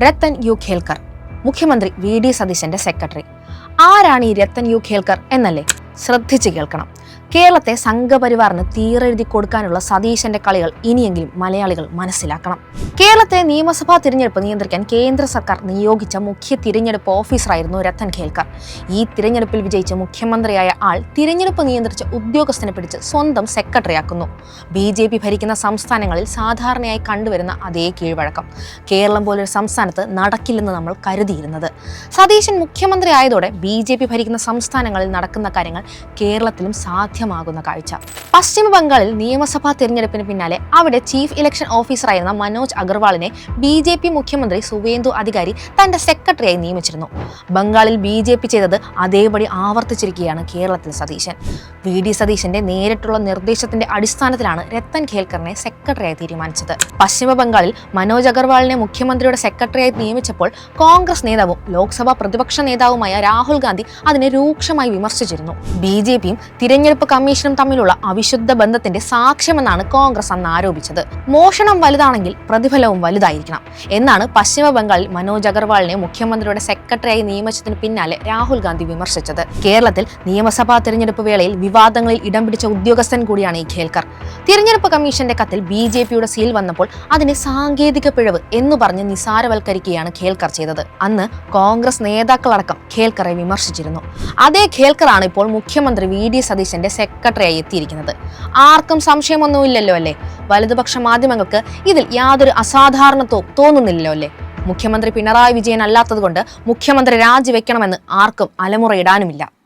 Ratan U Khelkar, മുഖ്യമന്ത്രി VD. സതീശന്റെ secretary. ആരാണ് ഈ രത്തൻ യു ഖേൽക്കർ എന്നല്ലേ? ശ്രദ്ധിച്ചു കേൾക്കണം. കേരളത്തെ സംഘപരിവാറിന് തീരെഴുതി കൊടുക്കാനുള്ള സതീശന്റെ കളികൾ ഇനിയെങ്കിലും മലയാളികൾ മനസ്സിലാക്കണം. കേരളത്തെ നിയമസഭാ തിരഞ്ഞെടുപ്പ് നിയന്ത്രിക്കാൻ കേന്ദ്ര സർക്കാർ നിയോഗിച്ച മുഖ്യ തിരഞ്ഞെടുപ്പ് ഓഫീസറായിരുന്നു രത്തൻ ഖേൽക്കർ. ഈ തിരഞ്ഞെടുപ്പിൽ വിജയിച്ച മുഖ്യമന്ത്രിയായ ആൾ തിരഞ്ഞെടുപ്പ് നിയന്ത്രിച്ച ഉദ്യോഗസ്ഥനെ പിടിച്ച് സ്വന്തം സെക്രട്ടറിയാക്കുന്നു. BJP ഭരിക്കുന്ന സംസ്ഥാനങ്ങളിൽ സാധാരണയായി കണ്ടുവരുന്ന അതേ കീഴ്വഴക്കം കേരളം പോലൊരു സംസ്ഥാനത്ത് നടക്കില്ലെന്ന് നമ്മൾ കരുതിയിരുന്നത്. സതീശൻ മുഖ്യമന്ത്രി ആയതോടെ BJP ഭരിക്കുന്ന സംസ്ഥാനങ്ങളിൽ നടക്കുന്ന കാര്യങ്ങൾ കേരളത്തിലും സാധ്യമാകുന്ന കാഴ്ച. പശ്ചിമ ബംഗാളിൽ നിയമസഭാ തിരഞ്ഞെടുപ്പിന് പിന്നാലെ അവിടെ ചീഫ് ഇലക്ഷൻ ഓഫീസറായിരുന്ന മനോജ് അഗർവാളിനെ BJP മുഖ്യമന്ത്രി സുവേന്ദു അധികാരി തന്റെ സെക്രട്ടറിയായി നിയമിച്ചിരുന്നു. ബംഗാളിൽ BJP ചെയ്തത് അതേപടി ആവർത്തിച്ചിരിക്കുകയാണ് കേരളത്തിൽ സതീശൻ. വി.ഡി. സതീശന്റെ നേരിട്ടുള്ള നിർദ്ദേശത്തിന്റെ അടിസ്ഥാനത്തിലാണ് രത്തൻ ഖേൽക്കറിനെ സെക്രട്ടറിയായി തീരുമാനിച്ചത്. പശ്ചിമ ബംഗാളിൽ മനോജ് അഗർവാളിനെ മുഖ്യമന്ത്രിയുടെ സെക്രട്ടറിയായി നിയമിച്ചപ്പോൾ കോൺഗ്രസ് നേതാവും ലോക്സഭാ പ്രതിപക്ഷ നേതാവുമായ രാഹുൽ ഗാന്ധി അതിനെ രൂക്ഷമായി വിമർശിച്ചിരുന്നു. BJPയും തിരഞ്ഞെടുപ്പ് കമ്മീഷനും തമ്മിലുള്ള അവിശുദ്ധ ബന്ധത്തിന്റെ സാക്ഷ്യമെന്നാണ് കോൺഗ്രസ് അന്ന് ആരോപിച്ചത്. മോഷണം വലുതാണെങ്കിൽ പ്രതിഫലവും വലുതായിരിക്കണം എന്നാണ് പശ്ചിമ ബംഗാളിൽ മനോജ് അഗർവാളിനെ മുഖ്യമന്ത്രിയുടെ സെക്രട്ടറിയായി നിയമിച്ചതിന് പിന്നാലെ രാഹുൽ ഗാന്ധി വിമർശിച്ചത്. കേരളത്തിൽ നിയമസഭാ തിരഞ്ഞെടുപ്പ് വേളയിൽ വിവാദങ്ങളിൽ ഇടം പിടിച്ച ഉദ്യോഗസ്ഥൻ കൂടിയാണ് ഈ ഖേൽക്കർ. തിരഞ്ഞെടുപ്പ് കമ്മീഷന്റെ കത്തിൽ BJPയുടെ സീൽ വന്നപ്പോൾ അതിനെ സാങ്കേതിക പിഴവ് എന്ന് പറഞ്ഞ് നിസാരവൽക്കരിക്കുകയാണ് ഖേൽക്കർ ചെയ്തത്. അന്ന് കോൺഗ്രസ് നേതാക്കളടക്കം ഖേൽക്കറെ വിമർശിച്ചിരുന്നു. അതേ ഖേൽക്കറാണ് ഇപ്പോൾ മുഖ്യമന്ത്രി വി.ഡി. സതീശന്റെ സെക്രട്ടറിയായി എത്തിയിരിക്കുന്നത്. ആർക്കും സംശയമൊന്നുമില്ലല്ലോ അല്ലേ? വലതുപക്ഷ മാധ്യമങ്ങൾക്ക് ഇതിൽ യാതൊരു അസാധാരണത്വവും തോന്നുന്നില്ലല്ലോ അല്ലേ? മുഖ്യമന്ത്രി പിണറായി വിജയൻ അല്ലാത്തതുകൊണ്ട് മുഖ്യമന്ത്രി രാജിവെക്കണമെന്ന് ആർക്കും അലമുറയിടാനുമില്ല.